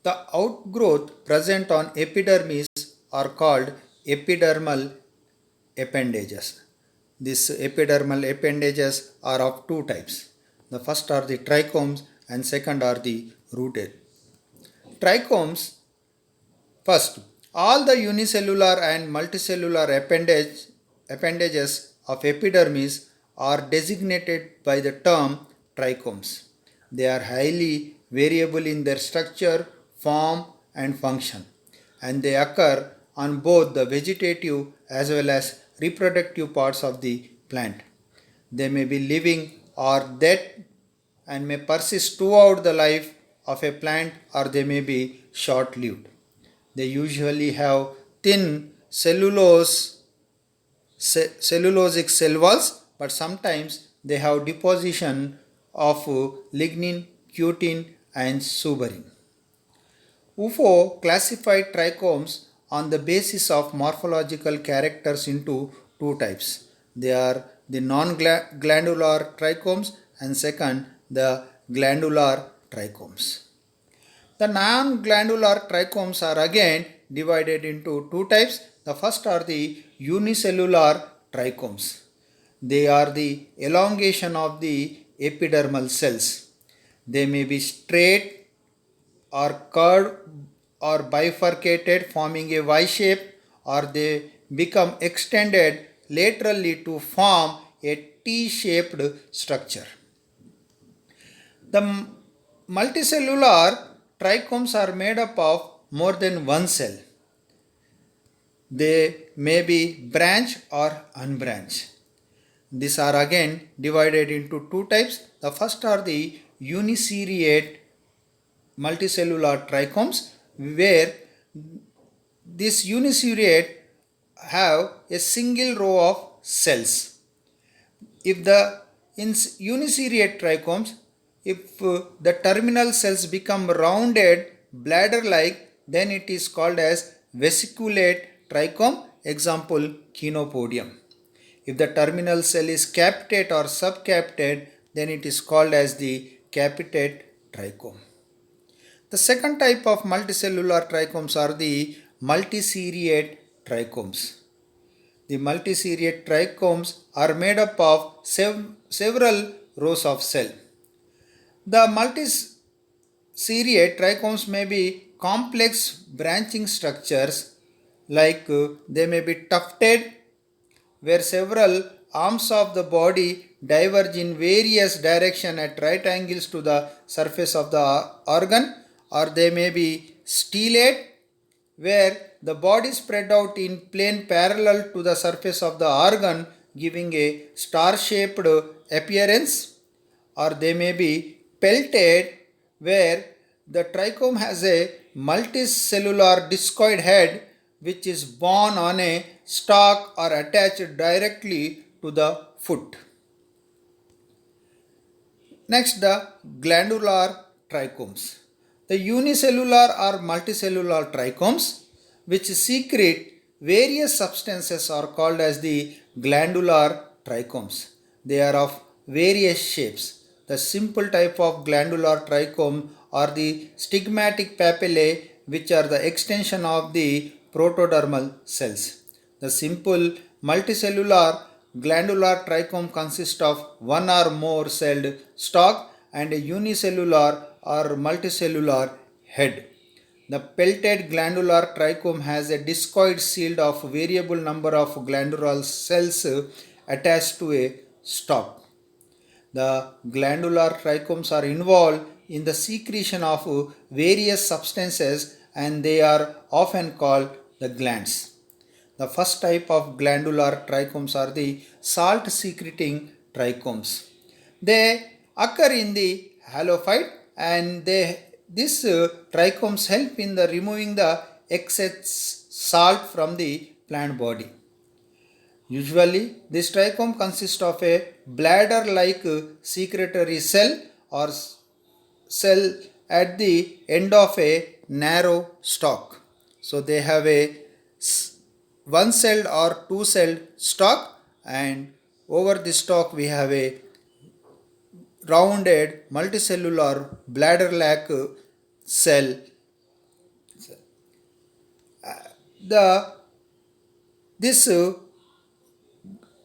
The outgrowth present on epidermis are called epidermal appendages. These epidermal appendages are of two types. The first are the trichomes and second are the rooted. Trichomes, first, all the unicellular and multicellular appendages of epidermis are designated by the term trichomes. They are highly variable in their structure, form, and function, and they occur on both the vegetative as well as reproductive parts of the plant. They may be living or dead and may persist throughout the life of a plant, or they may be short lived. They usually have thin cellulosic cell walls, but sometimes they have deposition of lignin, cutin, and suberin. UFO classified trichomes on the basis of morphological characters into two types. They are the non-glandular trichomes and second the glandular trichomes. The non-glandular trichomes are again divided into two types. The first are the unicellular trichomes. They are the elongation of the epidermal cells. They may be straight or curved or bifurcated, forming a Y shape, or they become extended laterally to form a T-shaped structure. The multicellular trichomes are made up of more than one cell. They may be branch or unbranched. These are again divided into two types. The first are the uniseriate multicellular trichomes, where this uniseriate have a single row of cells. If the uniseriate trichomes, if the terminal cells become rounded bladder-like, then it is called as vesiculate trichome, example Chenopodium. If the terminal cell is capitate or subcapitate, then it is called as the capitate trichome. The second type of multicellular trichomes are the multiseriate trichomes. The multiseriate trichomes are made up of several rows of cells. The multiseriate trichomes may be complex branching structures, like they may be tufted, where several arms of the body diverge in various directions at right angles to the surface of the organ, or they may be stellate, where the body spread out in plane parallel to the surface of the organ, giving a star-shaped appearance, or they may be peltate, where the trichome has a multicellular discoid head which is borne on a stalk or attached directly to the foot. Next, the glandular trichomes. The unicellular or multicellular trichomes, which secrete various substances, are called as the glandular trichomes. They are of various shapes. The simple type of glandular trichome are the stigmatic papillae, which are the extension of the protodermal cells. The simple multicellular glandular trichome consists of one or more celled stalk and a unicellular or multicellular head. The peltate glandular trichome has a discoid shield of variable number of glandular cells attached to a stalk. The glandular trichomes are involved in the secretion of various substances, and they are often called the glands. The first type of glandular trichomes are the salt secreting trichomes. They occur in the halophyte, and these trichomes help in the removing the excess salt from the plant body. Usually, this trichome consists of a bladder-like secretory cell or cell at the end of a narrow stalk. So, they have a one-celled or two-celled stalk, and over the stalk we have a rounded multicellular bladder-like cell The this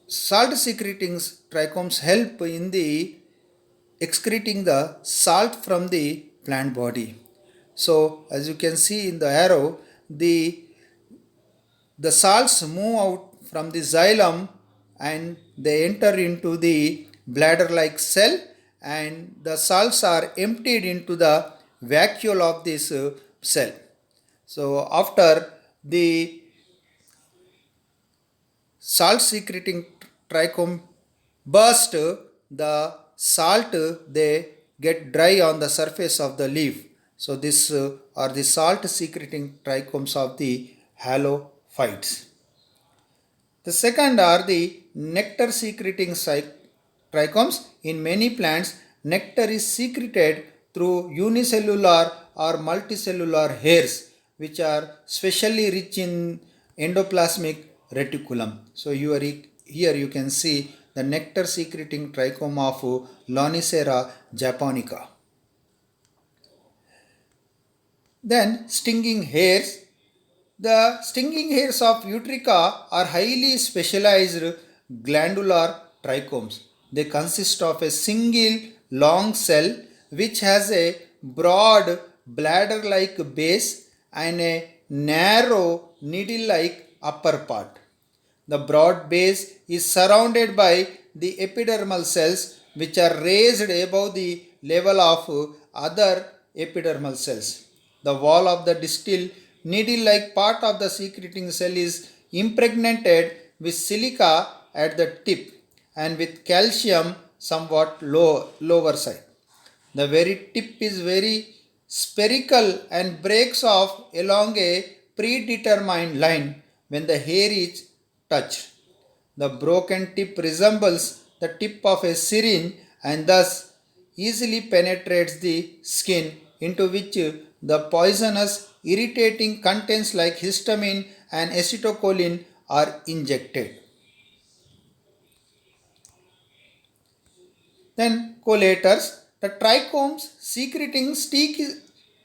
salt secreting trichomes help in the excreting the salt from the plant body. So as you can see in the arrow, the salts move out from the xylem and they enter into the bladder like cell, and the salts are emptied into the vacuole of this cell. So after the salt secreting trichome burst, the salt they get dry on the surface of the leaf. So this are the salt secreting trichomes of the halophytes. The second are the nectar secreting trichomes. In many plants, nectar is secreted through unicellular or multicellular hairs, which are specially rich in endoplasmic reticulum. So here you can see the nectar secreting trichome of Lonicera japonica. Then stinging hairs. The stinging hairs of Eutrica are highly specialized glandular trichomes. They consist of a single long cell which has a broad bladder-like base and a narrow needle-like upper part. The broad base is surrounded by the epidermal cells which are raised above the level of other epidermal cells. The wall of the distal needle-like part of the secreting cell is impregnated with silica at the tip and with calcium somewhat lower side. The very tip is very spherical and breaks off along a predetermined line when the hair is touched. The broken tip resembles the tip of a syringe and thus easily penetrates the skin, into which the poisonous irritating contents like histamine and acetylcholine are injected. Then collators. The trichomes secreting sticky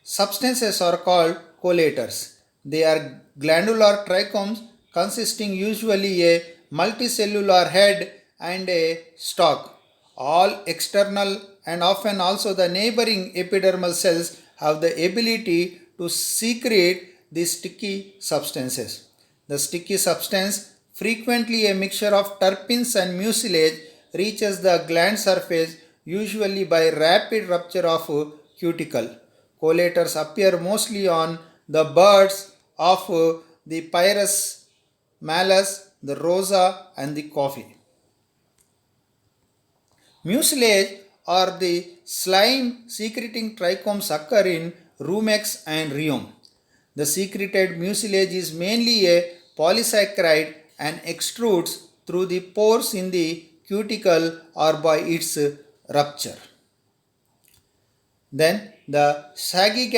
substances are called collators. They are glandular trichomes consisting usually a multicellular head and a stalk. All external and often also the neighboring epidermal cells have the ability to secrete these sticky substances. The sticky substance, frequently a mixture of terpenes and mucilage, reaches the gland surface usually by rapid rupture of cuticle. Collators appear mostly on the buds of the Pyrus malus, the rosa, and the coffee. Mucilage or the slime secreting trichomes occur in Rumex and Rheum. The secreted mucilage is mainly a polysaccharide and extrudes through the pores in the cuticle or by its rupture. Then the saggy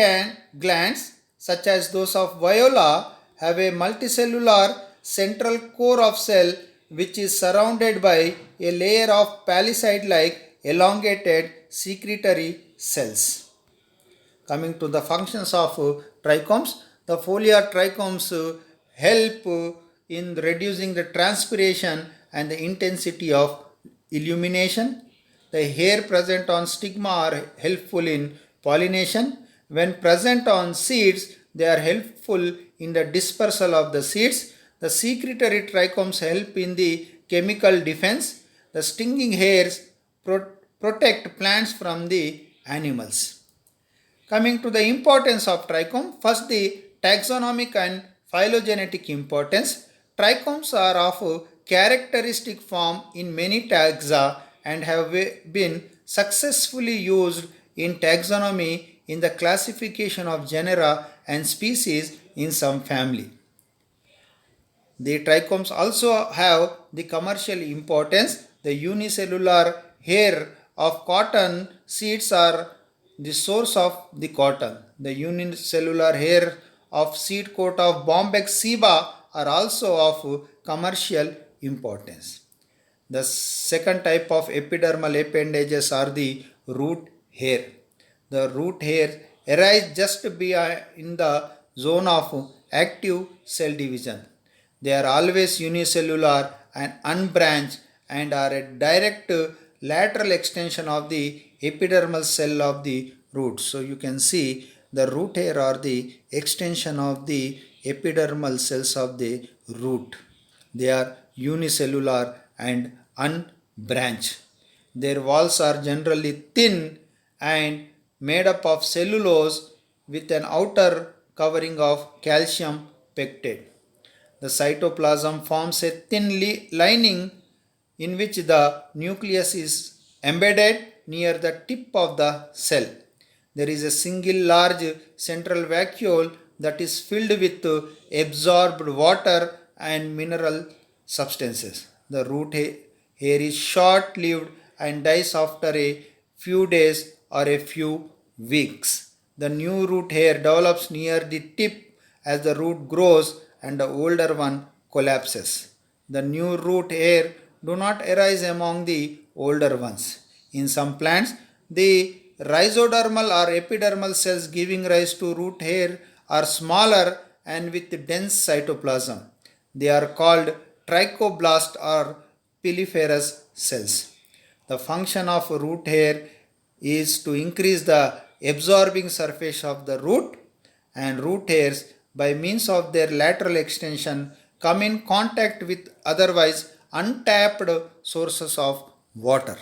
glands such as those of Viola have a multicellular central core of cell which is surrounded by a layer of palisade-like elongated secretory cells. Coming to the functions of trichomes, the foliar trichomes help in reducing the transpiration and the intensity of illumination. The hair present on stigma are helpful in pollination. When present on seeds, they are helpful in the dispersal of the seeds. The secretory trichomes help in the chemical defense. The stinging hairs protect plants from the animals. Coming to the importance of trichome, first the taxonomic and phylogenetic importance. Trichomes are of characteristic form in many taxa and have been successfully used in taxonomy in the classification of genera and species in some family. The trichomes also have the commercial importance. The unicellular hair of cotton seeds are the source of the cotton. The unicellular hair of seed coat of Bombyx ceiba are also of commercial importance. The second type of epidermal appendages are the root hair. The root hair arise just in the zone of active cell division. They are always unicellular and unbranched and are a direct lateral extension of the epidermal cell of the root. So you can see the root hair are the extension of the epidermal cells of the root. They are unicellular and unbranched. Their walls are generally thin and made up of cellulose with an outer covering of calcium pectate. The cytoplasm forms a thin lining in which the nucleus is embedded near the tip of the cell. There is a single large central vacuole that is filled with absorbed water and mineral substances. The root hair is short lived and dies after a few days or a few weeks. The new root hair develops near the tip as the root grows and the older one collapses. The new root hair do not arise among the older ones. In some plants, the rhizodermal or epidermal cells giving rise to root hair are smaller and with dense cytoplasm. They are called trichoblast or piliferous cells. The function of root hair is to increase the absorbing surface of the root, and root hairs by means of their lateral extension come in contact with otherwise untapped sources of water.